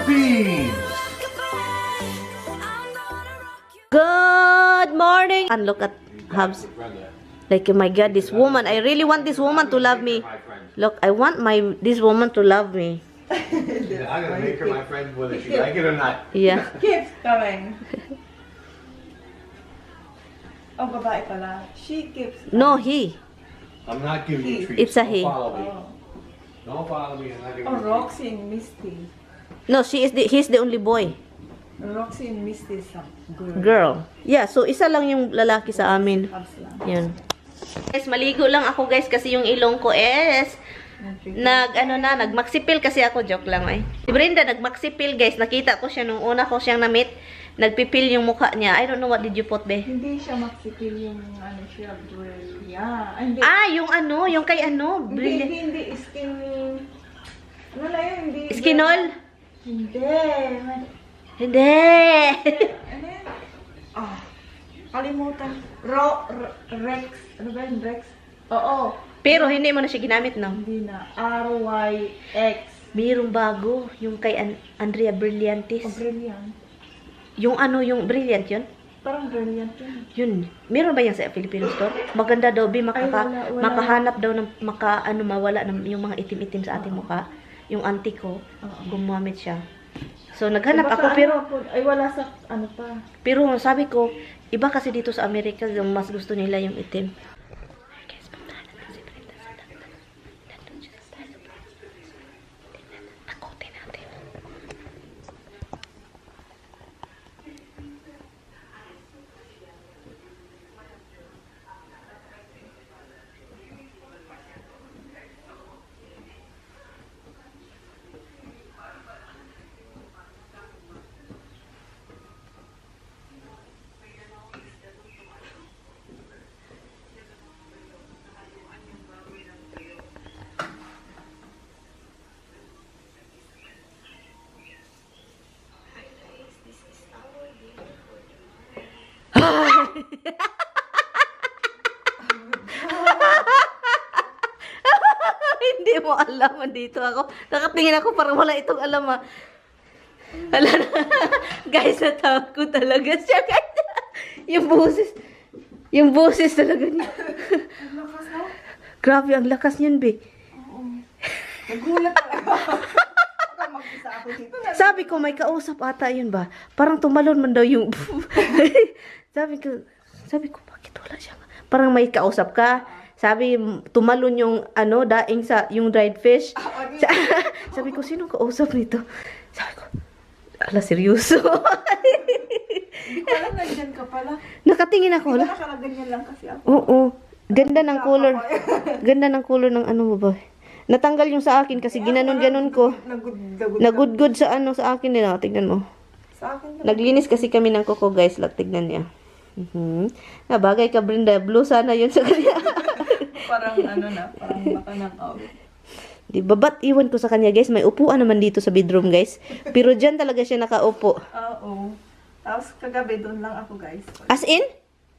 Philippines! Good morning. And look at Hubs. Like, oh my God, this woman. I really want this woman to love me. Look, I want this woman to love me. I'm gonna make her my friend whether she like it or not. Yeah. Keeps coming. Oh, babae pala. She keeps coming. No, he. I'm not giving you treats. It's a Don't he. follow me. Oh, Don't follow me. I'm not giving oh you treats. Roxy and Misty. No, he's the only boy. Roxy and Misty is a girl. Girl. Yeah, so isa lang yung lalaki sa amin. Abs lang. Yun. Guys, maligo lang ako guys kasi yung ilong ko is nagmaxipil kasi ako, joke lang eh. Si Brenda nagmaxipil guys, nakita ko siya nung una ko siyang na-meet, nagpipil yung mukha niya. I don't know what did you put be. Hindi siya maxipil yung ano siya, brilliant. Hindi. Ah, yung ano, yung kay ano, Hindi, brilliant. hindi, skin... Ano na yun? Hindi. Skinol? Hindi. Hindi. Ano yan? Ah, kalimutan. Rex. Ano ba yun, Rex? Oo. Pero hindi mo na siya ginamit, no? Hindi na. RYX. Mayroong bago, yung kay Andrea Brillantis. Oh, brilliant. Yung ano, yung brilliant yun? Parang brilliant yun. Yun. Meron ba yan sa Filipino store? Maganda daw, Bi. wala. Makahanap daw ng, mawala ng yung mga itim-itim sa ating mukha. Yung auntie ko, gumamit siya. So, naghanap ako, pero... Ay, wala sa ano pa. Pero sabi ko, iba kasi dito sa Amerika, yung mas gusto nila yung itim. Guys, puntahan natin si Brenda sa daktan. Nandun siya sa tayo. Takutin natin. Hindi mo alam, dito ako. Nakatingin ako parang wala itong alam ah. Hala na. Guys, natawag ko talaga siya. Guys. Yung boses talaga niya. Ang lakas na. Grabe, ang lakas niyan, Be. Oo. Nagulat talaga. Baka mag-isa ako dito. Sabi ko, may kausap ata yun ba? Parang tumalon man daw yung... sabi ko, bakit wala siya? Parang may kausap ka. Sabi, tumalon yung ano, daing sa yung dried fish. Sabi ko, sino kausap nito? Sabi ko, ala, seryoso. Hindi ko alam, nandyan ka pala. Nakatingin ako, Hindi ala. ba nakaganyan lang kasi ako. Oo. Ganda ng color. Ganda ng color ng ano mo ba? Natanggal yung sa akin kasi ginanon-ganon ko. Nagudgod sa ano sa akin nila. Tignan mo. Sa akin. Naglinis kasi kami ng kuko guys. Tignan niya. Nabagay ka Brenda. Blue sana yun sa kanya. Parang ano na. Parang baka ng out. Di ba? Ba't iwan ko sa kanya guys? May upuan naman dito sa bedroom guys. Pero dyan talaga siya nakaupo. Oo. Tapos kagabi doon lang ako guys. As in?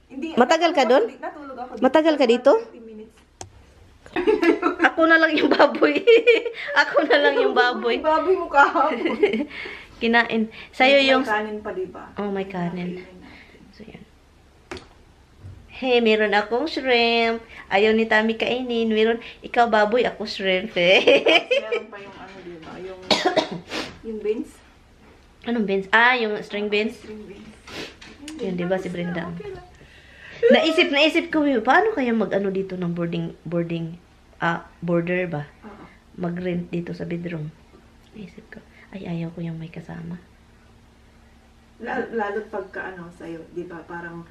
Hindi. Matagal ka doon? Natulog ako dito. Matagal ka dito? 30 minutes. Ako na lang yung baboy. Ako na lang yung baboy. Baboy mo kahapon. Kinain. Sa'yo yung... May kanin pa diba? Oh, may kanin. So, yan. Hey, meron akong shrimp. Ayaw ni Tami kainin. Meron, ikaw baboy, ako shrimp. Meron pa yung ano diba? Yung beans. Anong beans? Ah, yung string beans. String beans. Yun, diba si Brenda? Naisip ko, paano kaya mag-ano dito ng border ba? Oo. Mag-rent dito sa bedroom. Naisip ko, ay, ayaw ko yung may kasama. Lalo't pagka ano sa'yo, di ba? Parang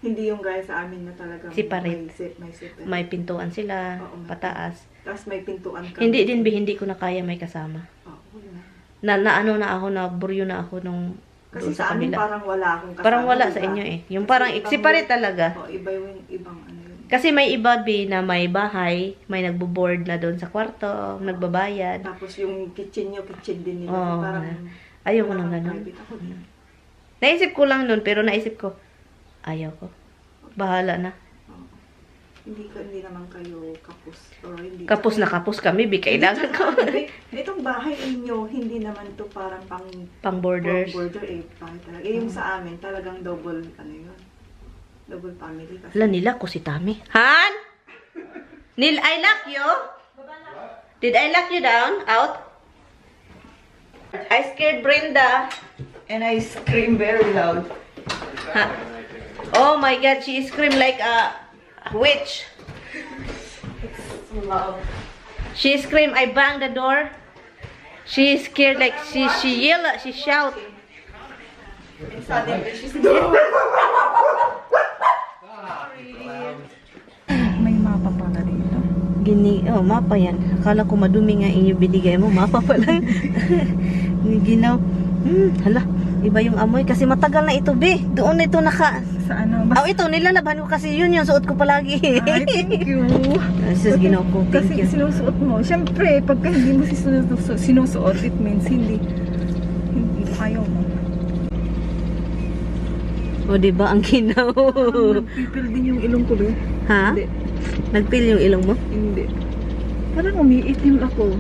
hindi yung gaya sa amin na talagang Separate. may separate. May pintuan sila, Oo, may pataas. Tapos may pintuan ka. Hindi din, hindi ko na kaya may kasama. Oo, yun. Ano na ako, na buryo na ako nung Kasi doon sa amin kanila. parang wala akong kasama. Parang wala diba? sa inyo eh. Yung Kasi parang ibang separate way- talaga. Oo, iba yung ibang ano yun. Kasi may iba na may bahay, may nagbo-board na doon sa kwarto, nagbabayad. Tapos yung kitchen nyo, kitchen din nila. Oo. Parang Ayaw ko wala ng akong ganun. private. Ako din. Naisip ko lang noon, pero naisip ko, ayaw ko. Bahala na. hindi naman kayo kapos or hindi Kapos na kapos kami, bi kailangan ko. Itong bahay ninyo, hindi naman to parang Pang borders. border bahay talaga. Yung sa amin, talagang double, ano yun? Double family kasi. Hala, nila ko si Tami. Han? Nil, I lock you? Did I lock you down? Out? I scared Brenda. And I scream very loud. Ha? Oh my God, she screamed like a witch. Loud. She screamed, I banged the door. She scared like she yelled, she shout. And suddenly, she's May mapa pala dito. Oh, mapa yan. Akala ko madumi nga inyo binigay mo, mapa pala. Ginaw. Hala, iba yung amoy kasi matagal na ito, be. Doon na ito naka... Sa ano? Oh, ito, nilalabhan ko kasi yun yung suot ko palagi. Ay, thank you. Sis, ginaw ko. Thank Kasi you. sinusuot mo. Siyempre, pagka hindi mo sinusuot, it means hindi ayaw mo. O, diba ang ginaw? Nagpipil din yung ilong ko, be. Ha? Hindi. Nagpil yung ilong mo? Hindi. Parang umiitim ako.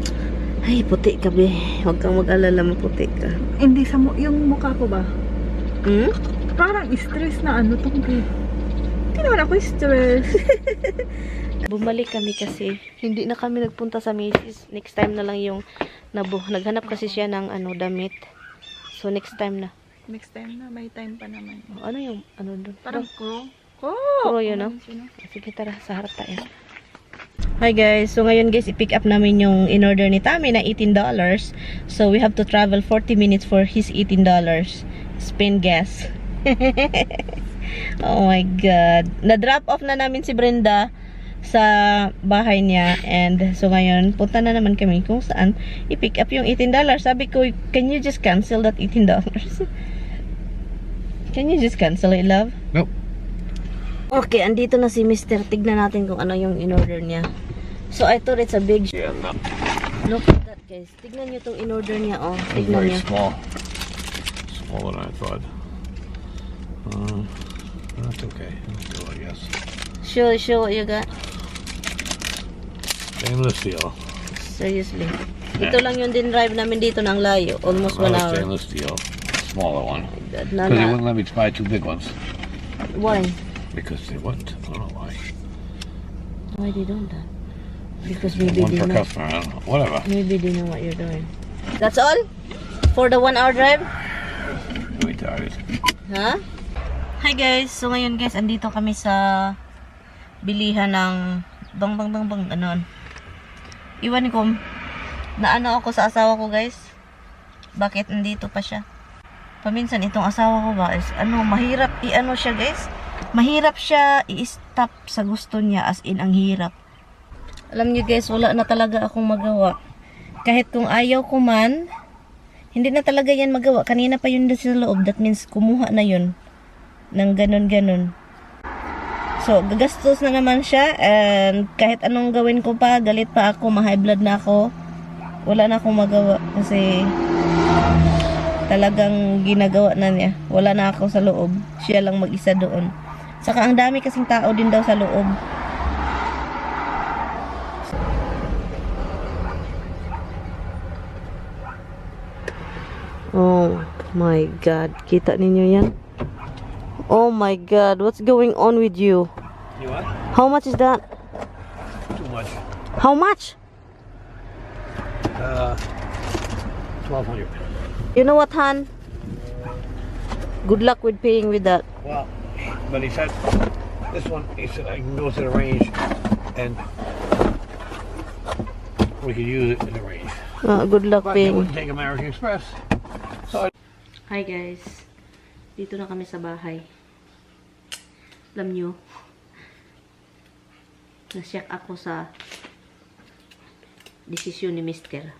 Ay, puti ka, be. Huwag kang mag-alala, maputi ka. Hindi, yung mukha ko ba? Hmm? Parang stress na ano tong Hindi naman ako stress. Bumalik kami kasi hindi na kami nagpunta sa Macy's. Next time na lang yung naghanap kasi siya ng damit. So next time na. Next time na, may time pa naman. Oh, ano yung doon? Parang crow. Crow yun, no? Sige, tara, sa harap tayo. Hi guys, so ngayon guys, i-pick up namin yung in-order ni Tami na $18. So we have to travel 40 minutes for his $18. Spend gas. Oh my God. Na-drop off na namin si Brenda sa bahay niya. And so ngayon, punta na naman kami kung saan i-pick up yung $18. Sabi ko, can you just cancel that $18? Can you just cancel it, love? Nope. Okay, andito na si Mr. Tignan natin kung ano yung in-order niya. So I thought it's a big... Yeah, no. Look at that, guys. Tignan niyo tong in-order niya, oh. It's Tignan very niyo. small. Smaller than I thought. That's okay. Let's do it, I guess. Show what you got. Stainless steel. Seriously. Ito lang yung din-drive namin dito ng layo. Almost 1 Another hour. stainless steel. Smaller one. God, Because they Nana. wouldn't let me buy two big ones. Why? Because they wouldn't. I don't know why. Why they don't that? Because maybe One they per know. customer. I don't know. Whatever. Maybe they know what you're doing. That's all? For the 1 hour drive? Really tired. Ha? Hi guys. So ngayon guys, andito kami sa bilihan ng bang anon. Iwan ko na ano ako sa asawa ko guys. Bakit andito pa siya? Paminsan itong asawa ko ba is mahirap i-ano siya guys. Mahirap siya i-stop sa gusto niya, as in ang hirap. Alam niyo guys, wala na talaga akong magawa. Kahit kung ayaw ko man, hindi na talaga yan magawa. Kanina pa yun doon sa loob. That means kumuha na yun ng ganun. So, gagastos na naman siya. And kahit anong gawin ko pa, galit pa ako, ma-high blood na ako. Wala na akong magawa. Kasi talagang ginagawa na niya. Wala na ako sa loob. Siya lang mag-isa doon. Saka ang dami kasing tao din daw sa loob. Oh my God. Kita ninyo yan? Oh my God. What's going on with you? You what? How much is that? Too much. How much? 1,200. You know what, Han? Good luck with paying with that. Well, but he said, this one, he said I can go to the range and we could use it in the range. Good luck But they paying. wouldn't take American Express. So Hi guys. Dito na kami sa bahay. Alam nyo, nasyak ako sa desisyon ni Mr.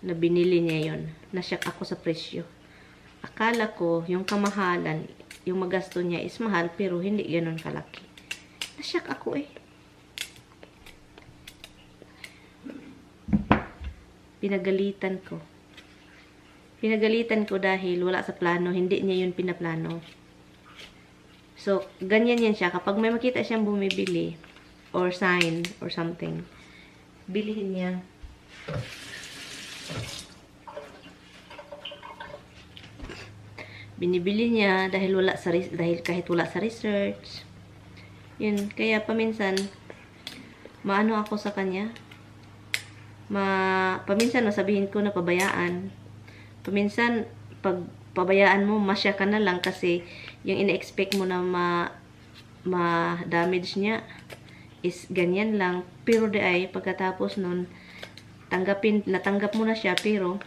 na binili niya yon. Nasyak ako sa presyo. Akala ko yung kamahalan, yung magasto niya is mahal pero hindi ganoon kalaki. Nasyak ako eh. Pinagalitan ko. Pinagalitan ko dahil wala sa plano, hindi niya yun pinaplano. So, ganyan yan siya. Kapag may makita siyang bumibili, or sign or something. Bilihin niya. Binibili niya dahil kahit wala sa research. Yun, kaya paminsan maano ako sa kanya. Paminsan masabihin ko na pabayaan. Paminsan pag pabayaan mo, masya ka na lang kasi yung ina-expect mo na ma-damage niya is ganyan lang. Pero di ay pagkatapos nun natanggap mo na siya, pero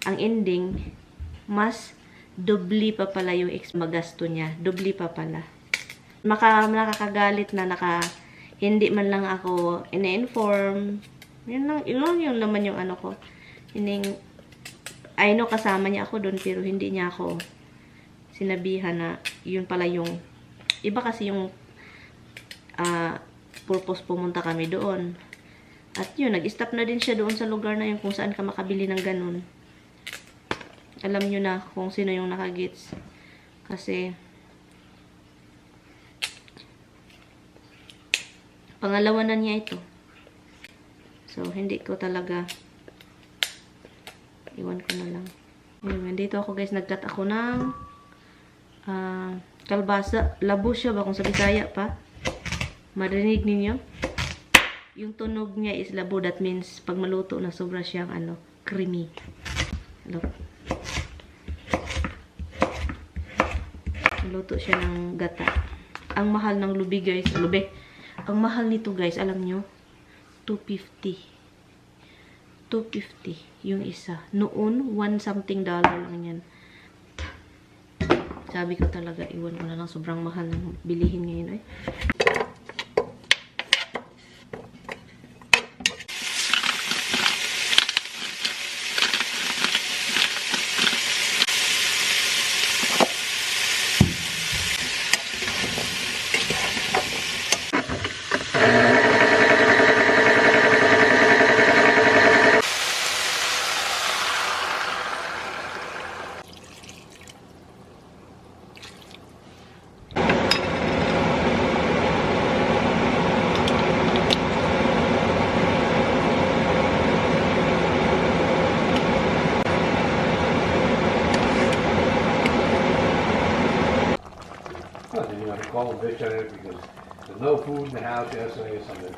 ang ending mas dobli pa pala yung magasto niya. Dobli pa pala. Nakakagalit na hindi man lang ako ina-inform. Yun naman yung ano ko. I know kasama niya ako doon, pero hindi niya ako sinabihan na yun pala yung iba kasi yung purpose pumunta kami doon. At yun, nag-stop na din siya doon sa lugar na yun kung saan ka makabili ng ganun. Alam nyo na kung sino yung nakagits. Kasi, pangalawa na niya ito. So, hindi ko talaga, iwan ko na lang. Anyway, dito ako guys, nagkat ako ng kalbasa. Labo siya ba kung sa Bisaya pa? Marinig ninyo? Yung tunog niya is labo. That means, pag maluto na sobra siyang creamy. Look. Luto siya ng gata. Ang mahal ng lubi guys. Lubi. Ang mahal nito guys, alam nyo? $2.50. $2.50 yung isa. Noon, $1 something lang yan. Sabi ko talaga, iwan ko na lang. Sobrang mahal ng bilihin ngayon. Call a bitch on it because there's no food in the house yesterday or something.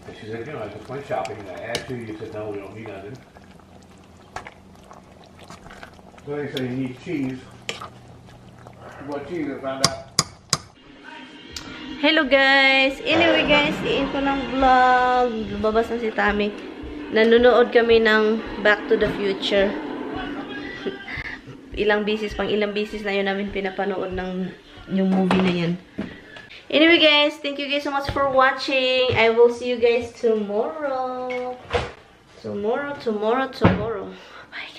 And she said, I just went shopping and I asked you, you said, no, we don't need nothing. So they said you need cheese. You want cheese, I found out. Hello guys! Anyway guys, iin ko ng vlog. Lumabas na si Tami. Nanonood kami ng Back to the Future. Ilang bisis na yun namin pinapanood ng yung movie na yan. Anyway guys, thank you guys so much for watching. I will see you guys tomorrow. Tomorrow. Bye.